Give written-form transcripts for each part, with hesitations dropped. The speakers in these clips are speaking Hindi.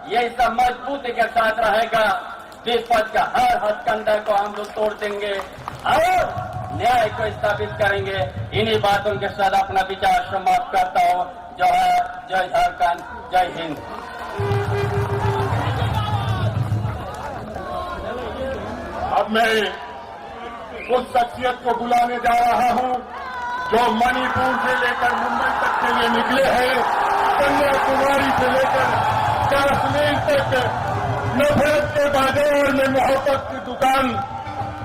ये सब मजबूती के साथ रहेगा। विपद का हर हथकंडा को हम लोग तोड़ देंगे और न्याय को स्थापित करेंगे। इन्हीं बातों के साथ अपना विचार समाप्त करता हूँ। जय झारखंड, जय हिंद। अब मैं उस शख्सियत को बुलाने जा रहा हूं जो मणिपुर से लेकर मुंबई तक के लिए निकले हैं, कन्याकुमारी से लेकर कश्मीर तक नफरत के बाजार में मोहब्बत की दुकान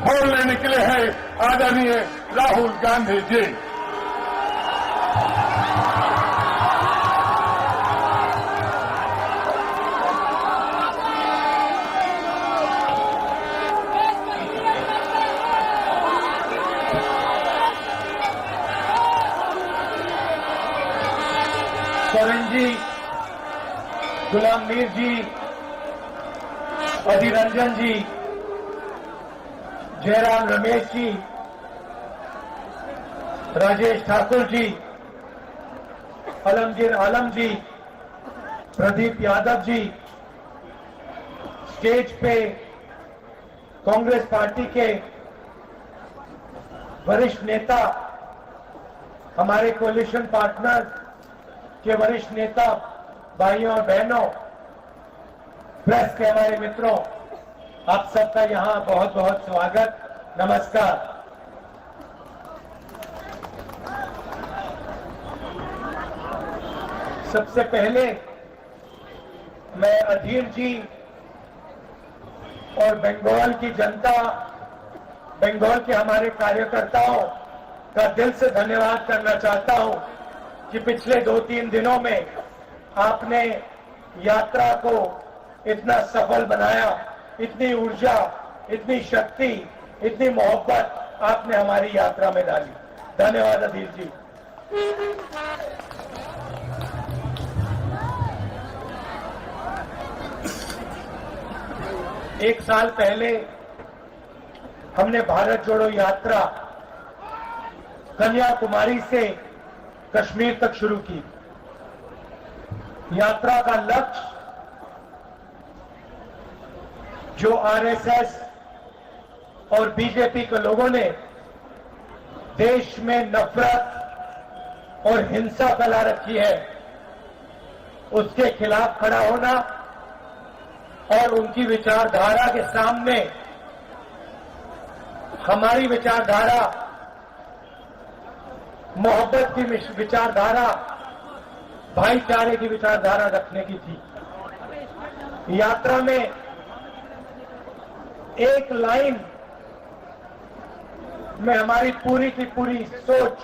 खोलने निकले हैं, आदरणीय राहुल गांधी जी। सरन जी, गुलाम मीर जी, अधीर रंजन जी, जयराम रमेश जी, राजेश ठाकुर जी, अलमगीर आलम जी, प्रदीप यादव जी, स्टेज पे कांग्रेस पार्टी के वरिष्ठ नेता, हमारे कोलिशन पार्टनर के वरिष्ठ नेता, भाइयों और बहनों, प्रेस के हमारे मित्रों, आप सबका यहां बहुत बहुत स्वागत, नमस्कार। सबसे पहले मैं अधीर जी और बंगाल की जनता, बंगाल के हमारे कार्यकर्ताओं का दिल से धन्यवाद करना चाहता हूं कि पिछले 2-3 दिनों में आपने यात्रा को इतना सफल बनाया, इतनी ऊर्जा, इतनी शक्ति, इतनी मोहब्बत आपने हमारी यात्रा में डाली। धन्यवाद अधीर जी। एक साल पहले हमने भारत जोड़ो यात्रा कन्याकुमारी से कश्मीर तक शुरू की। यात्रा का लक्ष्य जो आरएसएस और बीजेपी के लोगों ने देश में नफरत और हिंसा फैला रखी है, उसके खिलाफ खड़ा होना और उनकी विचारधारा के सामने हमारी विचारधारा, मोहब्बत की विचारधारा, भाईचारे की विचारधारा रखने की थी। यात्रा में एक लाइन में हमारी पूरी की पूरी सोच,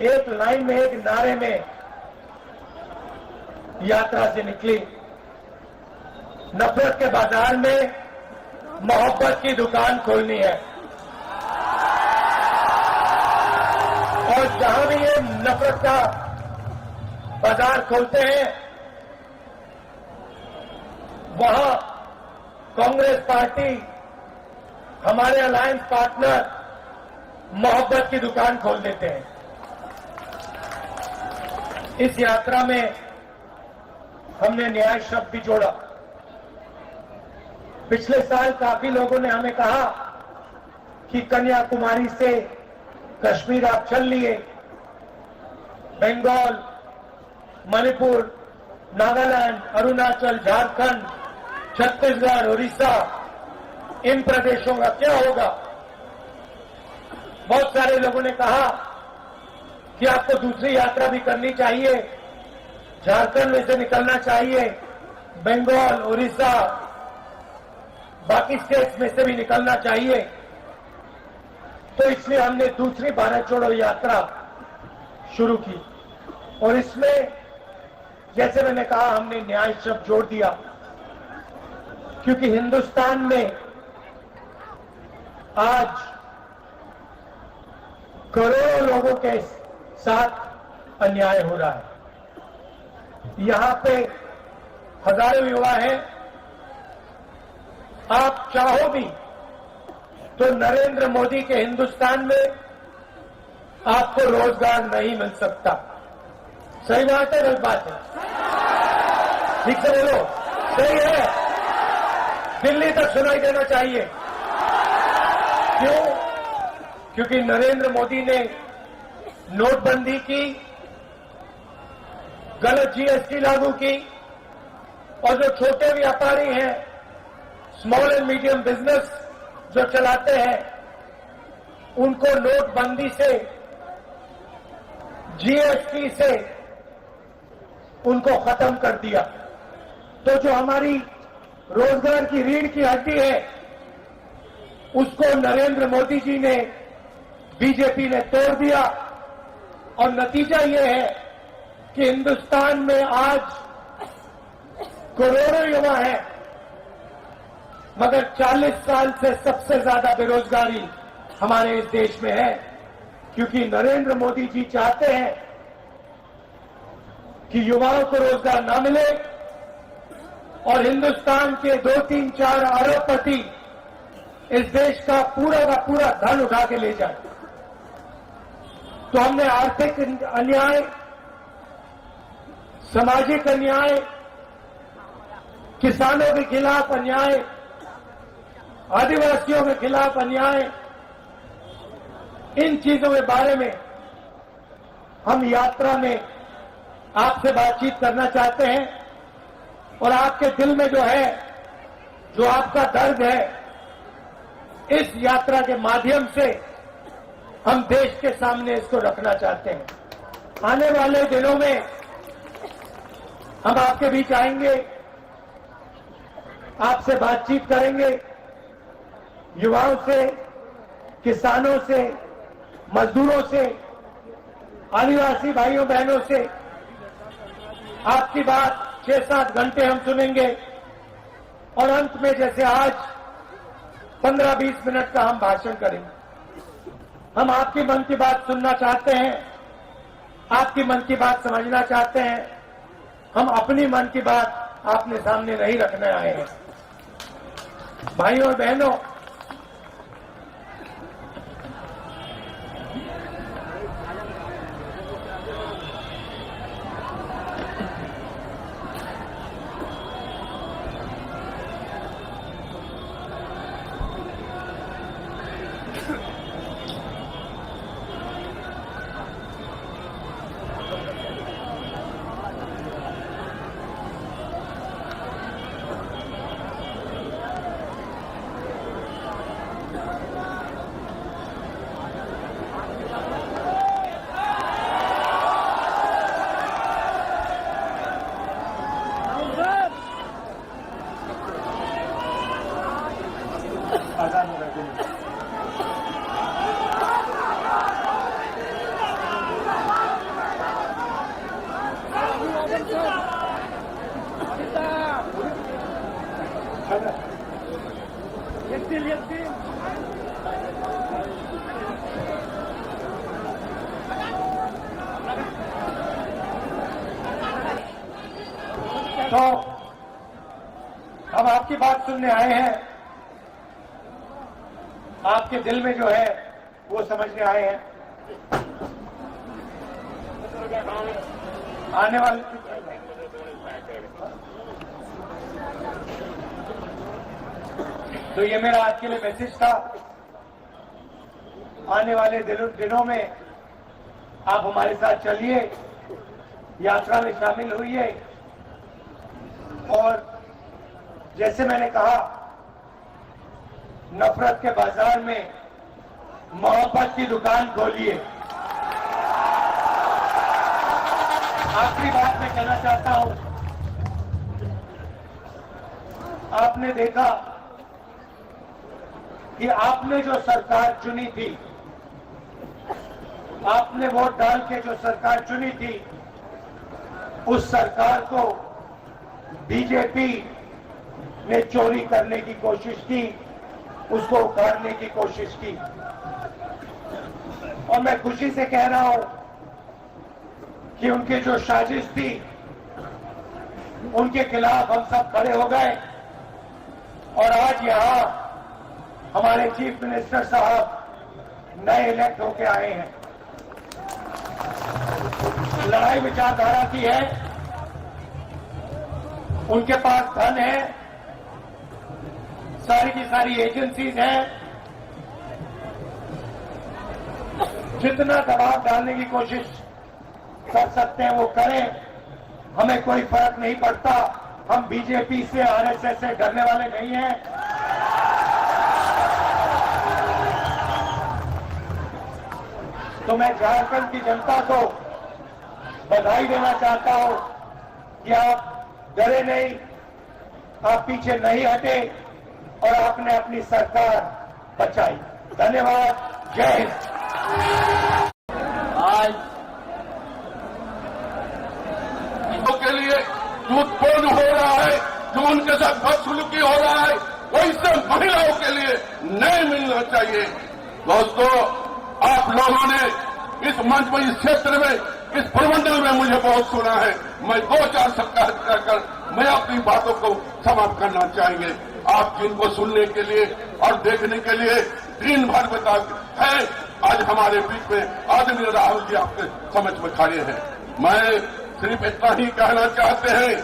एक लाइन में, एक नारे में यात्रा से निकली। नफरत के बाजार में मोहब्बत की दुकान खोलनी है और जहां भी ये नफरत का बाजार खोलते हैं वहां कांग्रेस पार्टी, हमारे अलायंस पार्टनर मोहब्बत की दुकान खोल देते हैं। इस यात्रा में हमने न्याय शब्द भी जोड़ा। पिछले साल काफी लोगों ने हमें कहा कि कन्याकुमारी से कश्मीर आप चल लिए, बंगाल, मणिपुर, नागालैंड, अरुणाचल, झारखंड, छत्तीसगढ़, उड़ीसा, इन प्रदेशों का क्या होगा? बहुत सारे लोगों ने कहा कि आपको दूसरी यात्रा भी करनी चाहिए, झारखंड में से निकलना चाहिए, बंगाल, उड़ीसा, बाकी स्टेट्स में से भी निकलना चाहिए। तो इसलिए हमने दूसरी भारत जोड़ो यात्रा शुरू की और इसमें जैसे मैंने कहा हमने न्याय शब्द जोड़ दिया, क्योंकि हिंदुस्तान में आज करोड़ों लोगों के साथ अन्याय हो रहा है। यहां पे हजारों युवा हैं, आप चाहो भी तो नरेंद्र मोदी के हिंदुस्तान में आपको रोजगार नहीं मिल सकता। सही बात है, गलत बात है? ठीक से बोलो, सही है? दिल्ली तक सुनाई देना चाहिए। क्यों? क्योंकि नरेंद्र मोदी ने नोटबंदी की, गलत जीएसटी लागू की, और जो छोटे व्यापारी हैं, स्मॉल एंड मीडियम बिजनेस जो चलाते हैं, उनको नोटबंदी से, जीएसटी से उनको खत्म कर दिया। तो जो हमारी रोजगार की रीढ़ की हड्डी है, उसको नरेंद्र मोदी जी ने, बीजेपी ने तोड़ दिया। और नतीजा ये है कि हिंदुस्तान में आज करोड़ों युवा हैं, मगर 40 साल से सबसे ज्यादा बेरोजगारी हमारे इस देश में है। क्योंकि नरेंद्र मोदी जी चाहते हैं कि युवाओं को रोजगार न मिले और हिंदुस्तान के 2-3-4 अरबपति इस देश का पूरा धन उठा के ले जाए। तो हमने आर्थिक अन्याय, सामाजिक अन्याय, किसानों के खिलाफ अन्याय, आदिवासियों के खिलाफ अन्याय, इन चीजों के बारे में हम यात्रा में आपसे बातचीत करना चाहते हैं। और आपके दिल में जो है, जो आपका दर्द है, इस यात्रा के माध्यम से हम देश के सामने इसको रखना चाहते हैं। आने वाले दिनों में हम आपके बीच आएंगे, आपसे बातचीत करेंगे, युवाओं से, किसानों से, मजदूरों से, आदिवासी भाइयों बहनों से। आपकी बात 6-7 घंटे हम सुनेंगे और अंत में जैसे आज 15-20 मिनट का हम भाषण करेंगे। हम आपकी मन की बात सुनना चाहते हैं, आपकी मन की बात समझना चाहते हैं। हम अपनी मन की बात आपने सामने नहीं रखने आए हैं। भाइयों और बहनों, तो हम आपकी बात सुनने आए हैं, आपके दिल में जो है वो समझने आए हैं। आने वाले तो ये मेरा आज के लिए मैसेज था। आने वाले दिनों में आप हमारे साथ चलिए, यात्रा में शामिल होइए और जैसे मैंने कहा, नफरत के बाजार में मोहब्बत की दुकान खोलिए। आखिरी बात मैं कहना चाहता हूं, आपने देखा कि आपने जो सरकार चुनी थी, आपने वोट डाल के जो सरकार चुनी थी, उस सरकार को बीजेपी ने चोरी करने की कोशिश की, उसको उखाड़ने की कोशिश की। और मैं खुशी से कह रहा हूं कि उनकी जो साजिश थी, उनके खिलाफ हम सब खड़े हो गए और आज यहां हमारे चीफ मिनिस्टर साहब नए इलेक्ट होके आए हैं। लड़ाई विचारधारा की है, उनके पास धन है, सारी की सारी एजेंसीज हैं, जितना दबाव डालने की कोशिश कर सकते हैं वो करें, हमें कोई फर्क नहीं पड़ता। हम बीजेपी से, आरएसएस से डरने वाले नहीं हैं। तो मैं झारखंड की जनता को बधाई देना चाहता हूं कि आप डरे नहीं, आप पीछे नहीं हटे और आपने अपनी सरकार बचाई। धन्यवाद। जय हिंद। आज के लिए जो उत्पन्न हो रहा है, जो उनके साथ बदसलूकी हो रहा है, वैसे महिलाओं के लिए नहीं मिलना चाहिए। दोस्तों, आप लोगों ने इस मंच में, इस क्षेत्र में, इस प्रमंडल में मुझे बहुत सुना है। मैं 2-4 सप्ताह कहकर मैं अपनी बातों को समाप्त करना चाहेंगे। आप जिनको सुनने के लिए और देखने के लिए दिन भर बता है, आज हमारे बीच में आदरणीय राहुल जी आपके समझ में खड़े हैं। मैं सिर्फ इतना ही कहना चाहते हैं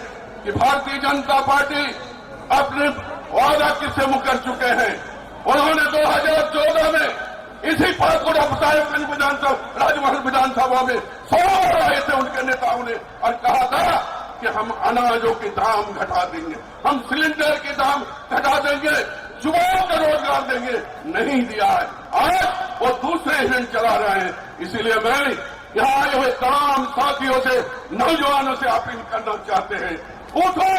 कि भारतीय जनता पार्टी अपने वादा किससे मुकर चुके हैं। उन्होंने 2014 में इसी पाकुर साहेबगंज विधानसभा, राजमहल विधानसभा में 100 आए थे उनके नेताओं ने और कहा था कि हम अनाजों के दाम घटा देंगे, हम सिलेंडर के दाम घटा देंगे, युवाओं को रोजगार देंगे। नहीं दिया है। आज वो दूसरे इवेंट चला रहे हैं। इसीलिए मैं यहाँ आए हुए तमाम साथियों से, नौजवानों से अपील करना चाहते हैं, उठो,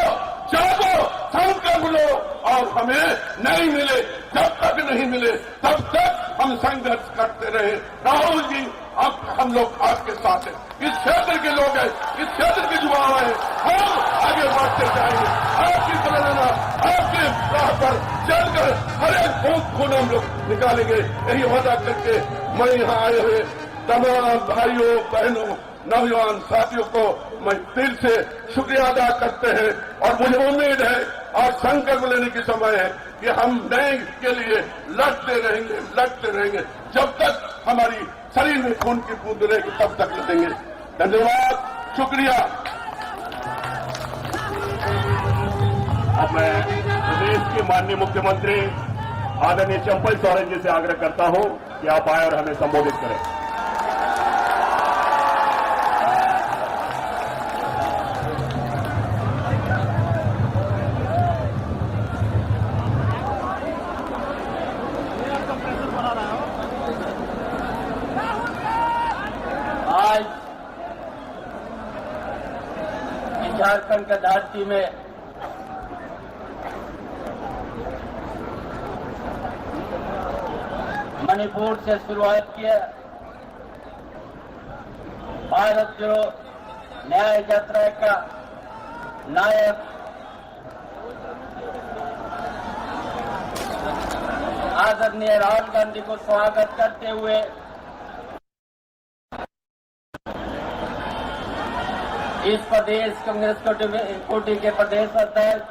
जागो, संकल्प लो और हमें नहीं मिले, जब तक नहीं मिले तब तक हम संघर्ष करते रहे। राहुल जी, अब हम लोग आपके साथ हैं, इस क्षेत्र के लोग हैं, इस क्षेत्र के युवा हैं, हम आगे बढ़ते जाएंगे। आपकी प्रेरणा, आपके राह पर चलकर हर एक बूथ खून हम लोग निकालेंगे। यही वादा करके मैं यहाँ आए हुए तमाम भाइयों, बहनों, नौजवान साथियों को मैं दिल से शुक्रिया अदा करते हैं और मुझे उम्मीद है और संकल्प लेने की समय है कि हम नए के लिए लड़ते रहेंगे जब तक हमारी शरीर में खून की बूंद रहेगी, तब तक लड़ेंगे। धन्यवाद, शुक्रिया। अब मैं प्रदेश के माननीय मुख्यमंत्री आदरणीय चंपल सौरेन जी से आग्रह करता हूं कि आप आए और हमें संबोधित करें। आज झारखंड की धरती में मणिपुर से शुरुआत किया भारत जोड़ो न्याय यात्रा का नायक आदरणीय राहुल गांधी को स्वागत करते हुए इस प्रदेश कांग्रेस कोटी के प्रदेश अध्यक्ष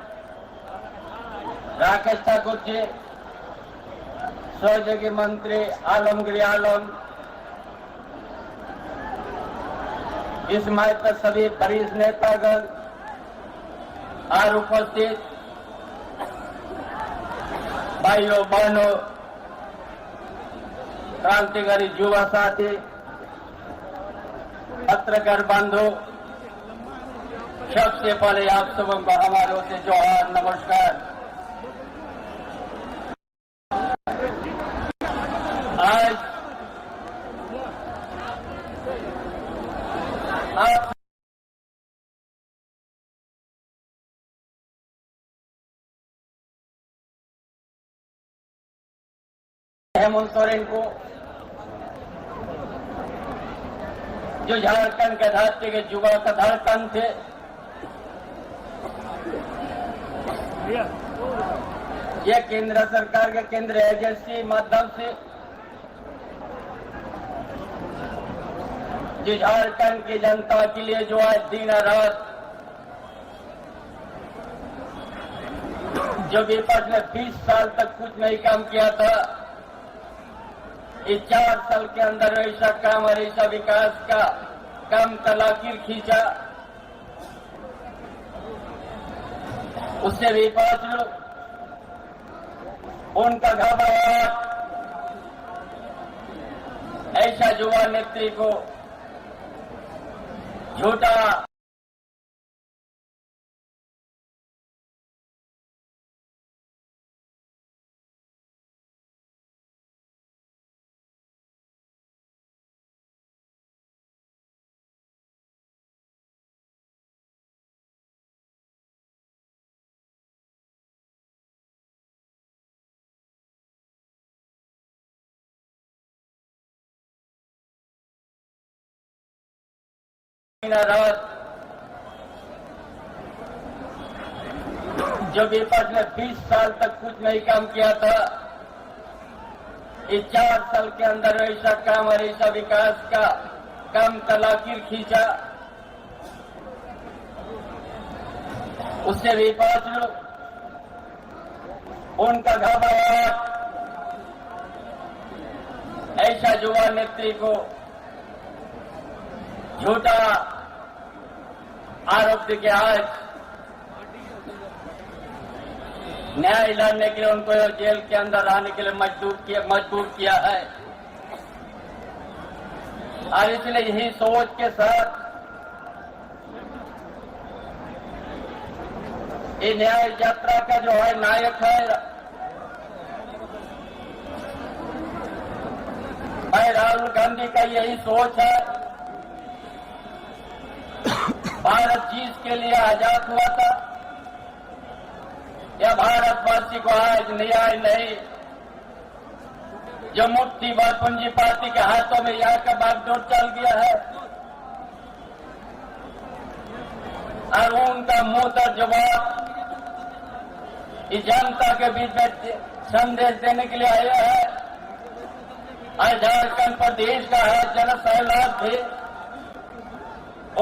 राकेश ठाकुर जी, सहयोगी मंत्री आलमगीर आलम, इस मंच पर सभी वरिष्ठ नेतागण और उपस्थित भाइयों बहनों, क्रांतिकारी युवा साथी, पत्रकार बंधु, सबसे पहले आप सबों को हमारे ओर से जोहार, नमस्कार। आज आप हेमंत सोरेन को, जो झारखंड के धरती के युवा का धड़कन थे, यह केंद्र सरकार के केंद्रीय एजेंसी माध्यम से जो झारखंड की जनता के लिए जो आज दिन रात जो विपक्ष ने 20 साल तक कुछ नहीं काम किया था, इस 4 साल के अंदर ऐसा काम और ऐसा विकास का काम का लकीर खींचा। उससे भी विपक्ष उनका घबराहट ऐसा युवा नेत्री को झूठा रात जो विपक्ष ने 20 साल तक कुछ नहीं काम किया था, इस 4 साल के अंदर ऐसा काम और ऐसा विकास का काम तलाकीर खींचा। उससे विपक्ष उनका घबराहट ऐसा युवा नेत्री को झूठा आरोप के आज न्याय लड़ने के लिए उनको जेल के अंदर आने के लिए मजबूर किया है। और इसलिए यही सोच के साथ ये न्याय यात्रा का जो है नायक है, भाई राहुल गांधी का यही सोच है। भारत जिसके लिए आजाद हुआ था, या भारतवासी को आज न्याय नहीं, जो मुट्ठी भर पूंजीपति के हाथों में यहाँ का बागडोर चल गया है, और उनका मुंह तर जवाब इस जनता के बीच में संदेश देने के लिए आया है। आज झारखंड प्रदेश का है जन सैलाब भी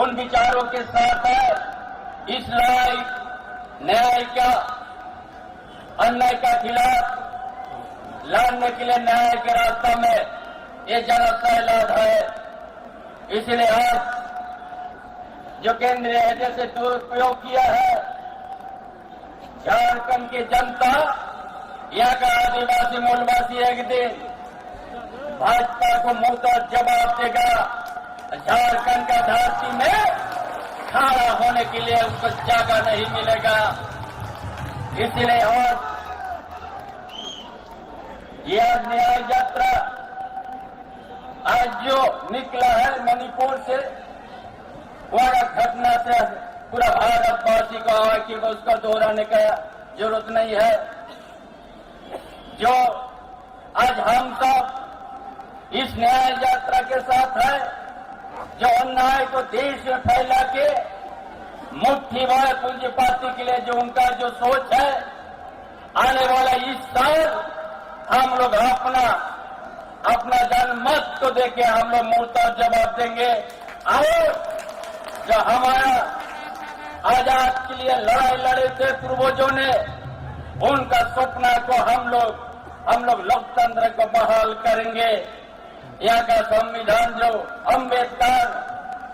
उन विचारों के साथ है। इस लड़ाई न्याय का अन्याय का खिलाफ लड़ने के लिए न्याय के रास्ते में ये जन सैलाब है। इसलिए आज जो केंद्रीय एजेंसी से दुरुपयोग किया है, झारखंड की जनता, यहाँ का आदिवासी मूलवासी एक दिन भाजपा को मुंह तोड़ जवाब देगा। झारखंड का धरती में खड़ा होने के लिए उसको जगह नहीं मिलेगा। इसलिए और यह न्याय यात्रा आज जो निकला है मणिपुर से, वह घटना से पूरा भारतवासी को कि उसको दोहराने का जरूरत नहीं है। जो आज हम सब इस न्याय यात्रा के साथ है, जो अन्याय को देश में फैला के मुट्ठी भर पूंजीपति के लिए जो उनका जो सोच है, आने वाला इस साल हम लोग अपना जनमत को देके हम लोग मुंहतोड़ जवाब देंगे। और जो हमारा आजाद के लिए लड़ाई लड़े थे पूर्वजों ने, उनका सपना को हम लोग लोकतंत्र को बहाल करेंगे। यहाँ का संविधान जो अम्बेडकर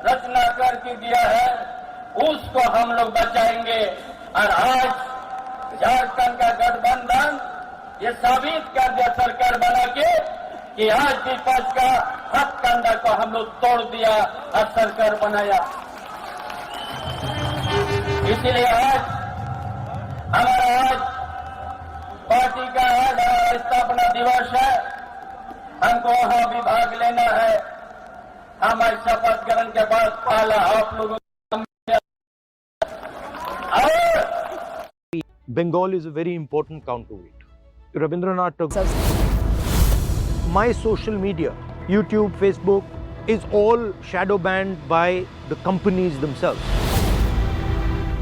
रचना करके दिया है, उसको हम लोग बचाएंगे। और आज झारखंड का गठबंधन ये साबित कर दिया सरकार बना के कि आज विपक्ष का हथकंडा को हम लोग तोड़ दिया और सरकार बनाया। इसीलिए आज हमारा पार्टी का आज स्थापना दिवस है, हमको वहां भी भाग लेना है। हमारी शपथ ग्रहण के बाद पहला आप लोगों Bengal is a very important counterweight. Rabindranath Tagore. My social media, YouTube, Facebook, is all shadow banned by the companies themselves.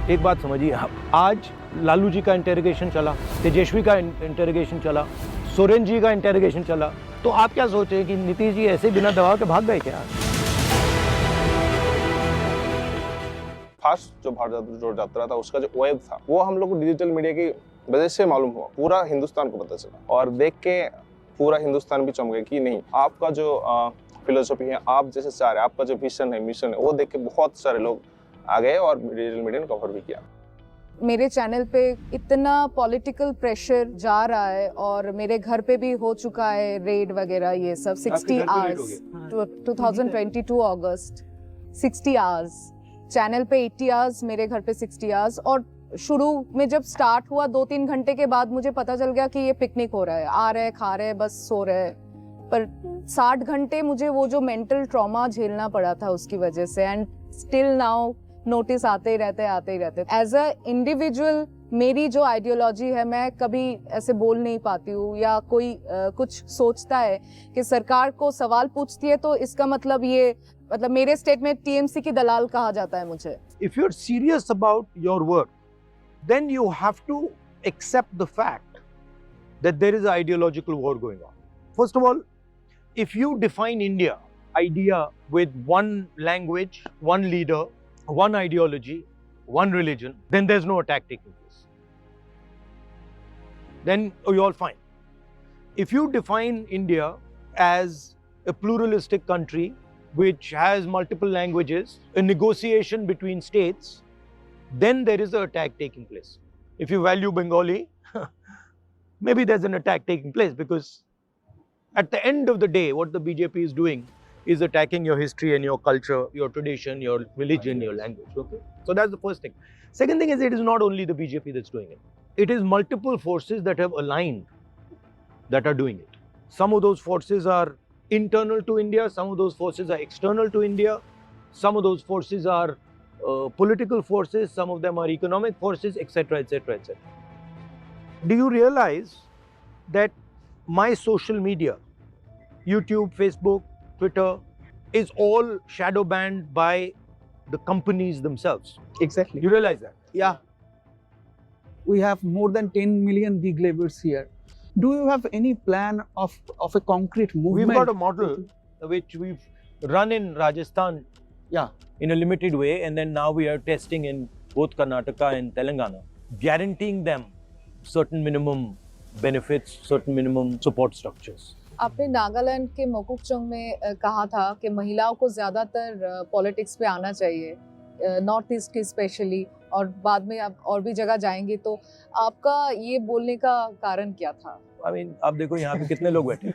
एक बात समझिए आप, आज लालू जी का इंटेरोगेशन चला, तेजस्वी का इंटेरोगेशन चला, सोरेन जी का इंटेरोगेशन चला, तो आप क्या सोचे कि नीतीश जी ऐसे बिना दवा के भाग गए क्या? फास्ट जो भारत जोड़ो यात्रा था, उसका जो वेब था, वो हम लोग को डिजिटल मीडिया की वजह से मालूम हुआ, पूरा हिंदुस्तान को पता चला और देख के पूरा हिंदुस्तान भी चमक गया कि नहीं, आपका जो फिलोसफी है, आप जैसे चाह रहे, आपका जो विजन है, मिशन है, वो देख के बहुत सारे लोग आ गए और डिजिटल मीडिया ने कवर भी किया। मेरे चैनल पे इतना पॉलिटिकल प्रेशर जा रहा है और मेरे घर पे भी हो चुका है रेड वगैरह ये सब 60 आवर्स 2022 अगस्त 60 आवर्स चैनल पे 80 आवर्स मेरे घर पे 60 आवर्स और शुरू में जब स्टार्ट हुआ 2-3 घंटे के बाद मुझे पता चल गया कि ये पिकनिक हो रहा है आ रहे खा रहे बस सो रहे पर 60 घंटे मुझे वो जो मेंटल ट्रॉमा झेलना पड़ा था उसकी वजह से एंड स्टिल नाउ नोटिस आते ही रहते एज अ इंडिविजुअल मेरी जो आइडियोलॉजी है मैं कभी ऐसे बोल नहीं पाती हूँ या कोई कुछ सोचता है कि सरकार को सवाल पूछती है तो इसका मतलब ये मतलब मेरे स्टेट में टीएमसी की दलाल कहा जाता है मुझे If you're serious about your work, then you have to accept the fact that there is an ideological war going on. First of all, if you define India idea with one language, one leader, one ideology, one religion, then there's no attack taking place. Then you're all fine. If you define India as a pluralistic country which has multiple languages, a negotiation between states, then there is an attack taking place. If you value Bengali, maybe there's an attack taking place because at the end of the day, what the BJP is doing is attacking your history and your culture, your tradition, your religion, your language. Okay? So that's the first thing. Second thing is it is not only the BJP that's doing it. It is multiple forces that have aligned that are doing it. Some of those forces are internal to India, some of those forces are external to India, some of those forces are political forces, some of them are economic forces, etc., etc., etc. Do you realize that my social media, YouTube, Facebook, Twitter, is all shadow banned by the companies themselves? Exactly. You realize that? Yeah. We have more than 10 million gig laborers here. Do you have any plan of a concrete movement? We've got a model which we've run in Rajasthan in a limited way, and then now we are testing in both Karnataka and Telangana, guaranteeing them certain minimum benefits, certain minimum support structures. आपने नागालैंड के मोकुकचुंग में कहा था कि महिलाओं को ज़्यादातर पॉलिटिक्स पे आना चाहिए नॉर्थ ईस्ट की स्पेशली और बाद में आप और भी जगह जाएंगे तो आपका ये बोलने का कारण क्या था? I mean, आप देखो यहाँ पे कितने लोग बैठे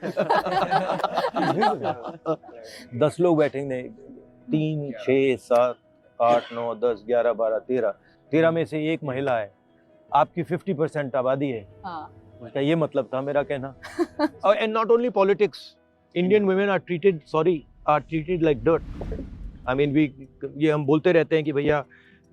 10 लोग बैठेंगे 3, 6, 7, 8, 9, 10, 11, 12, 13 में से एक महिला है आपकी 50% आबादी है उसका ये मतलब था मेरा कहना and not only politics, Indian women are treated like dirt. I mean, ये हम बोलते रहते हैं कि भैया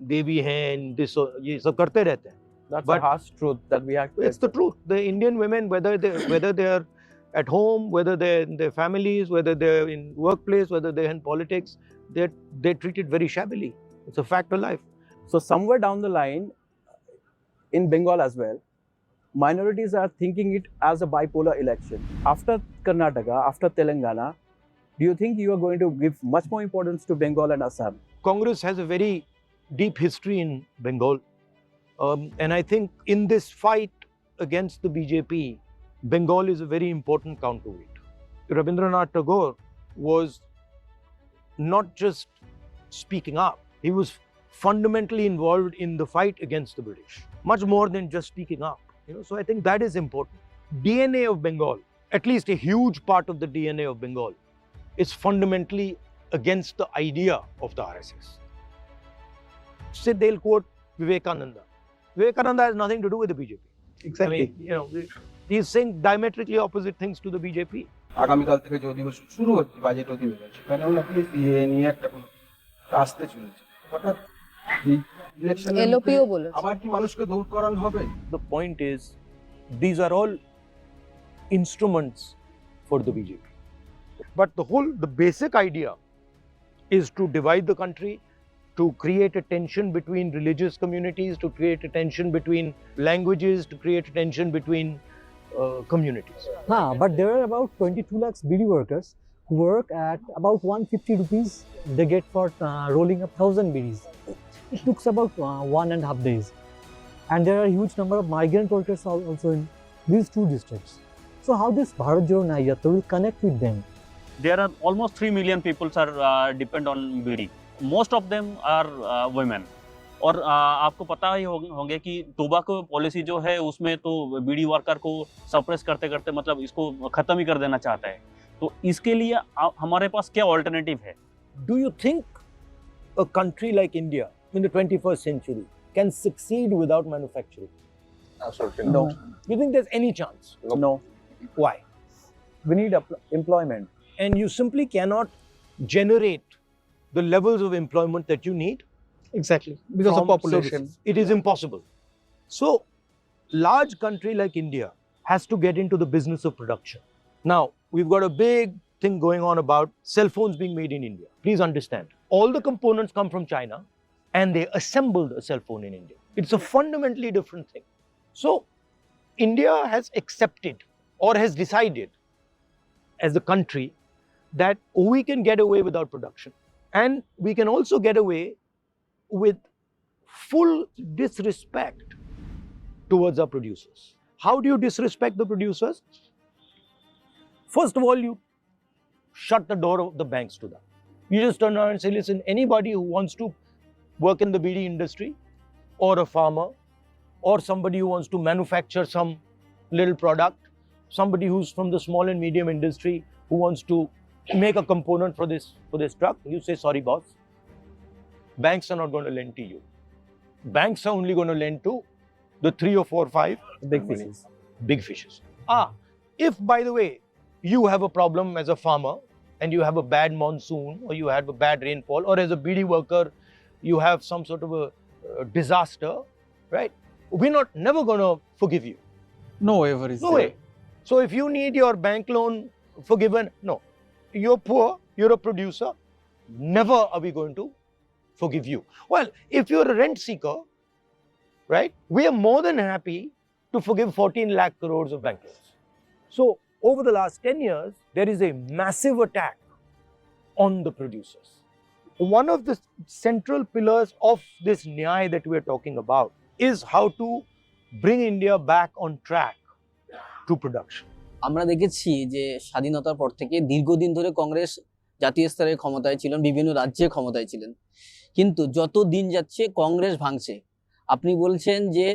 देवी हैं ये सब करते रहते हैं. That's a harsh truth that we have to It's the truth. The Indian women, whether they are at home, whether they're in their families, whether they're in workplace, whether they're in politics, they're treated very shabbily. It's a fact of life. So somewhere down the line, in Bengal as well, minorities are thinking it as a bipolar election. After Karnataka, after Telangana, do you think you are going to give much more importance to Bengal and Assam? Congress has a very deep history in Bengal. And I think in this fight against the BJP, Bengal is a very important counterweight. Rabindranath Tagore was not just speaking up, he was fundamentally involved in the fight against the British, much more than just speaking up. So I think that is important. DNA of Bengal, at least a huge part of the DNA of Bengal, is fundamentally against the idea of the RSS. Say they'll quote Vivekananda. Vivekananda has nothing to do with the BJP. Exactly. I mean, he's saying diametrically opposite things to the BJP. আগামীকাল থেকে যে অধিবেশন শুরু হচ্ছে বাজেট অধিবেশন সেখানে নাকি সিএ নিয়ে একটা আসতে চলেছে হঠাৎ ইলেকশন এলওপিও বলে আবার কি মানুষকে দৌড় করানো হবে? The point is, these are all instruments for the BJP. But the basic idea is to divide the country, to create a tension between religious communities, to create a tension between languages, to create a tension between communities. But there are about 22 lakhs BD workers who work at about 150 rupees they get for rolling up 1,000 BDs. It took about 1.5 days. And there are a huge number of migrant workers also in these two districts. So how this Bharat Jodo Nyaay Yatra will connect with them? There are almost 3 million people are depend on BD. Most of them are women. और आपको पता ही होंगे कि टोबैको पॉलिसी जो है उसमें तो बीड़ी वर्कर को सप्रेस करते करते मतलब इसको खत्म ही कर देना चाहता है। तो इसके लिए हमारे पास क्या ऑल्टरनेटिव है? Do you think a country like India in the 21st century can succeed without manufacturing? Absolutely No. not. You think there's any chance? No. Why? We need employment. And you simply cannot generate the levels of employment that you need Exactly. Because of from population. services. It is impossible. So, large country like India has to get into the business of production. Now, we've got a big thing going on about cell phones being made in India. Please understand, all the components come from China and they assembled a cell phone in India. It's a fundamentally different thing. So, India has accepted or has decided as a country that we can get away without production, and we can also get away with full disrespect towards our producers. How do you disrespect the producers? First of all, you shut the door of the banks to them. You just turn around and say, listen, anybody who wants to work in the BD industry, or a farmer, or somebody who wants to manufacture some little product, somebody who's from the small and medium industry who wants to make a component for this truck, you say, sorry boss, banks are not going to lend to you. Banks are only going to lend to the 3 or 4 or 5 Big fishes. Big fishes. If by the way you have a problem as a farmer and you have a bad monsoon or you have a bad rainfall, or as a BD worker you have some sort of a disaster, right? We're never going to forgive you. No waiver is No there. way. So if you need your bank loan forgiven, no. You're poor, you're a producer, never are we going to forgive you. Well, if you're a rent seeker, right, we are more than happy to forgive 14 lakh crores of bank loans. So over the last 10 years, there is a massive attack on the producers. One of the central pillars of this Nyay that we are talking about is how to bring India back on track to production. আমরা দেখেছি যে স্বাধীনতার পর থেকে দীর্ঘদিন ধরে কংগ্রেস জাতীয় স্তরে ক্ষমতায় ছিলেন, বিভিন্ন রাজ্যে ক্ষমতায় ছিলেন, কিন্তু যত দিন যাচ্ছে কংগ্রেস ভাঙছে। আপনি বলছেন যে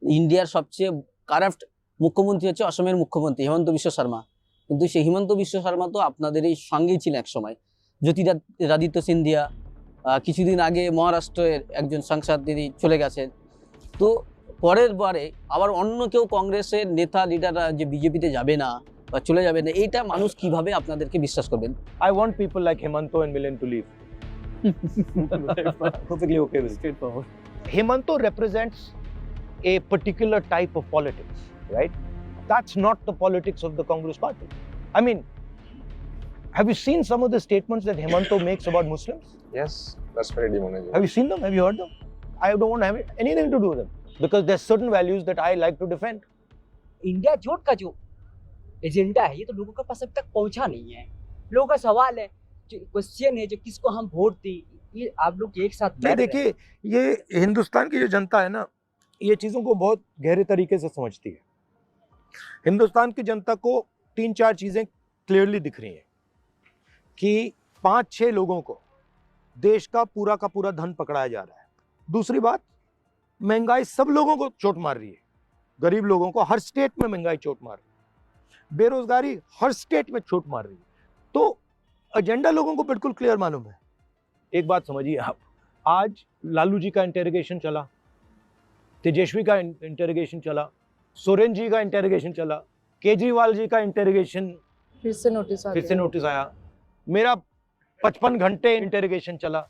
ইন্ডিয়ার সবচেয়ে কারাপ্ট মুখ্যমন্ত্রী হচ্ছে অসমের মুখ্যমন্ত্রী হিমন্ত বিশ্ব শর্মা, কিন্তু সেই হিমন্ত বিশ্ব শর্মা তো আপনাদের এই সঙ্গেই ছিলেন এক সময়। জ্যোতিরাদিত্য সিন্ধিয়া, কিছুদিন আগে মহারাষ্ট্রের একজন সাংসদ তিনি চলে গেছেন। তো পরের বারে আবার অন্য কেউ কংগ্রেসের নেতা লিডাররা যে বিজেপিতে যাবে না বা চলে যাবে না, এইটা মানুষ কিভাবে আপনাদেরকে বিশ্বাস করবেন? I want people like Himanto and Milen to leave. Perfectly okay with it. Himanto represents a particular type of politics, right? That's not the politics of the Congress party. I mean, have you seen some of the statements that Himanto makes about Muslims? Yes, that's very demonizing. Have you seen them? Have you heard them? I don't want to have anything to do with them, because there's certain values that I like to defend. India जोट का जो एजेंडा है ये तो लोगों के पास अब तक पहुंचा नहीं है। लोगों का सवाल है, जो क्वेश्चन है, जो किसको हम वोट दें, ये आप लोग एक साथ नहीं, देखिए, ये हिंदुस्तान की जो जनता है ना, ये चीज़ों को बहुत गहरे तरीके से समझती है। हिंदुस्तान की जनता को 3-4 चीज़ें क्लियरली दिख रही हैं कि 5-6 लोगों को देश का पूरा धन पकड़ाया जा रहा है। दूसरी बात, महंगाई सब लोगों को चोट मार रही है। गरीब लोगों को हर स्टेट में महंगाई चोट मार रही है, बेरोजगारी हर स्टेट में चोट मार रही है। तो एजेंडा लोगों को बिल्कुल क्लियर मालूम है। एक बात समझिए आप, आज लालू जी का इंटेरोगेशन चला, तेजस्वी का इंटेरोगेशन चला, सोरेन जी का इंटेरोगेशन चला, केजरीवाल जी का इंटेरोगेशन फिर से नोटिस आया, मेरा 55 घंटे इंटेरोगेशन चला।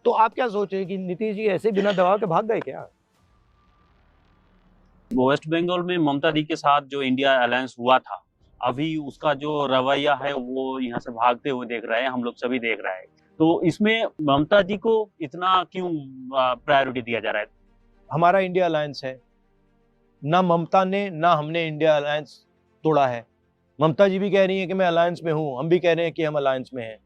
तो आप क्या सोच रहे हैं कि नीतीश जी ऐसे बिना दबाव के भाग गए क्या? वेस्ट बंगाल में ममता दी के साथ जो इंडिया अलायंस हुआ था, अभी उसका जो रवैया है वो यहाँ से भागते हुए देख रहे हैं, हम लोग सभी देख रहे हैं। तो इसमें ममता जी को इतना क्यों प्रायोरिटी दिया जा रहा है? हमारा इंडिया अलायंस है ना, ममता ने ना हमने इंडिया अलायंस तोड़ा है। ममता जी भी कह रही है कि मैं अलायंस में हूँ, हम भी कह रहे हैं कि हम अलायंस में हैं।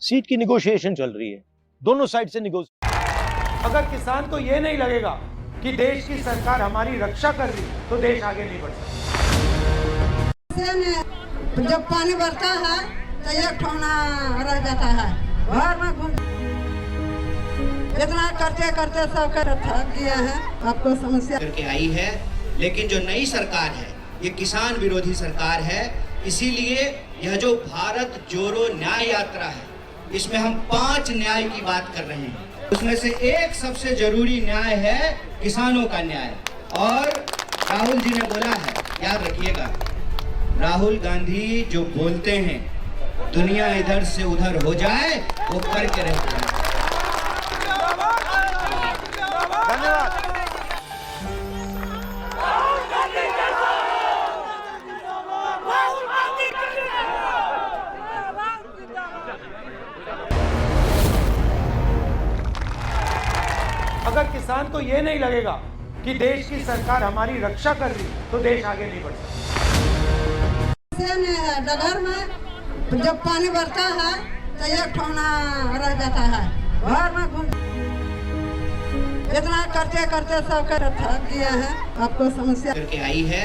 सीट की निगोशिएशन चल रही है, दोनों साइड से निगोशिएशन। अगर किसान को ये नहीं लगेगा कि देश की सरकार हमारी रक्षा कर रही तो देश आगे नहीं बढ़ सकता। जब पानी बढ़ता है तो एक ठोना रह जाता है, घर में घूम इतना करते करते सब कर थक गए हैं। आपको समस्या करके आई है, लेकिन जो नई सरकार है ये किसान विरोधी सरकार है। इसीलिए यह जो भारत जोड़ो न्याय यात्रा है, इसमें हम 5 न्याय की बात कर रहे हैं। उसमें से एक सबसे जरूरी न्याय है किसानों का न्याय। और राहुल जी ने बोला है, याद रखिएगा, राहुल गांधी जो बोलते हैं दुनिया इधर से उधर हो जाए वो करके रहते हैं। धन्यवाद। अगर किसान को ये नहीं लगेगा कि देश की सरकार हमारी रक्षा कर रही तो देश आगे नहीं बढ़ सकता। डगर में जब पानी भरता है तो एक ठोना रह जाता है घर में घुस। इतना करते करते सब कर थक गए हैं। आपको समस्या करके आई है,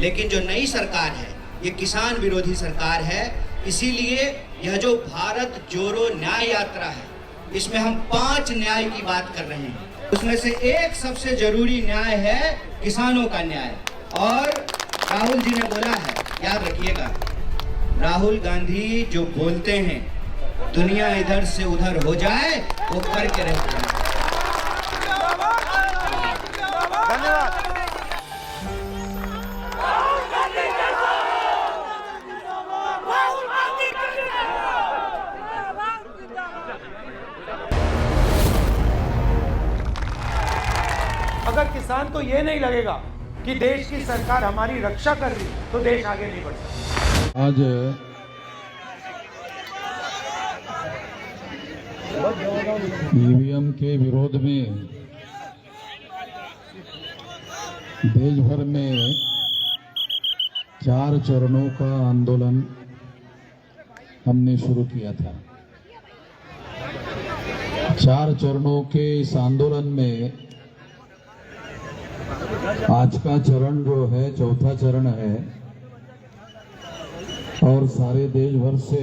लेकिन जो नई सरकार है ये किसान विरोधी सरकार है। इसीलिए यह जो भारत जोड़ो न्याय यात्रा है, इसमें हम 5 न्याय की बात कर रहे हैं। उसमें से एक सबसे जरूरी न्याय है किसानों का न्याय। और राहुल जी ने बोला है, याद रखिएगा, राहुल गांधी जो बोलते हैं दुनिया इधर से उधर हो जाए वो करके रहते हैं। धन्यवाद। अगर किसान को ये नहीं लगेगा कि देश की सरकार हमारी रक्षा कर रही तो देश आगे नहीं बढ़ सकता। आज ईवीएम के विरोध में देश भर में 4 चरणों का आंदोलन हमने शुरू किया था। 4 चरणों के इस आंदोलन में आज का चरण जो है 4था चरण है और सारे देश भर से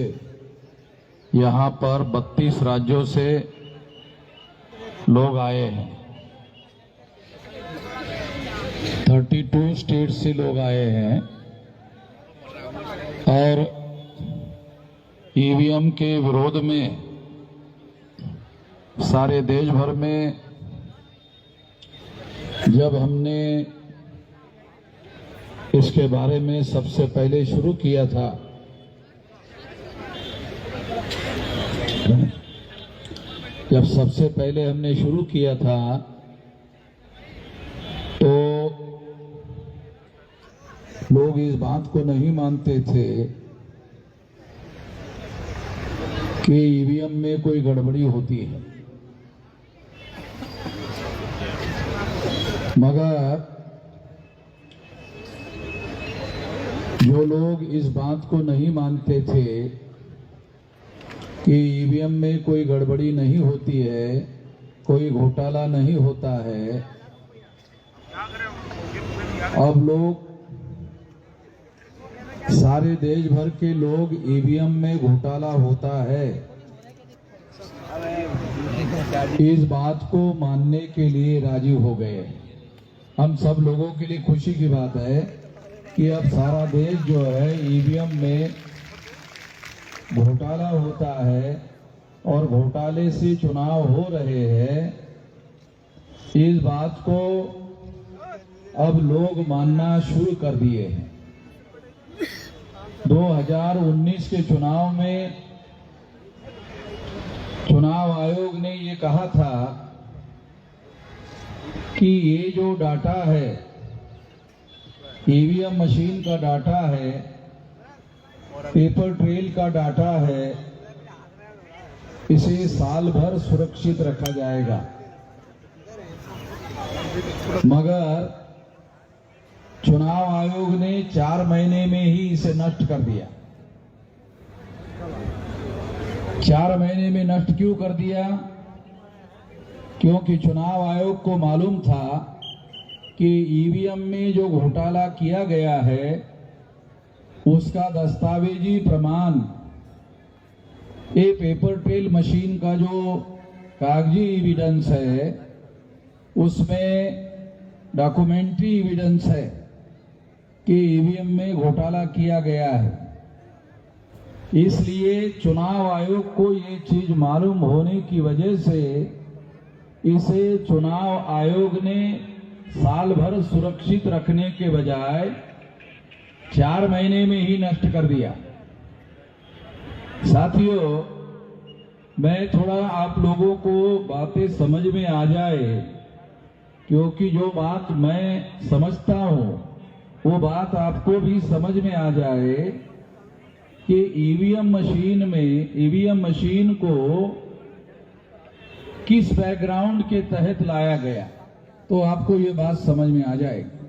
यहाँ पर 32 राज्यों से लोग आए हैं। 32 स्टेट से लोग आए हैं और ईवीएम के विरोध में सारे देश भर में जब हमने इसके बारे में सबसे पहले शुरू किया था, जब सबसे पहले हमने शुरू किया था तो लोग इस बात को नहीं मानते थे कि ईवीएम में कोई गड़बड़ी होती है, मगर जो लोग इस बात को नहीं मानते थे कि ईवीएम में कोई गड़बड़ी नहीं होती है, कोई घोटाला नहीं होता है, अब लोग सारे देश भर के लोग ईवीएम में घोटाला होता है इस बात को मानने के लिए राजी हो गए। हम सब लोगों के लिए खुशी की बात है कि अब सारा देश जो है ईवीएम में घोटाला होता है और घोटाले से चुनाव हो रहे हैं, इस बात को अब लोग मानना शुरू कर दिए हैं। 2019 के चुनाव में चुनाव आयोग ने ये कहा था कि ये जो डाटा है, ईवीएम मशीन का डाटा है, पेपर ट्रेल का डाटा है, इसे साल भर सुरक्षित रखा जाएगा। मगर चुनाव आयोग ने 4 महीने में ही इसे नष्ट कर दिया। 4 महीने में नष्ट क्यों कर दिया? क्योंकि चुनाव आयोग को मालूम था कि ईवीएम में जो घोटाला किया गया है उसका दस्तावेजी प्रमाण ये पेपर ट्रेल मशीन का जो कागजी एविडेंस है, उसमें डॉक्यूमेंट्री एविडेंस है कि ईवीएम में घोटाला किया गया है। इसलिए चुनाव आयोग को ये चीज मालूम होने की वजह से इसे चुनाव आयोग ने साल भर सुरक्षित रखने के बजाय 4 महीने में ही नष्ट कर दिया। साथियों, मैं थोड़ा आप लोगों को बातें समझ में आ जाए, क्योंकि जो बात मैं समझता हूं वो बात आपको भी समझ में आ जाए कि ईवीएम मशीन को किस बैकग्राउंड के तहत लाया गया, तो आपको ये बात समझ में आ जाएगी।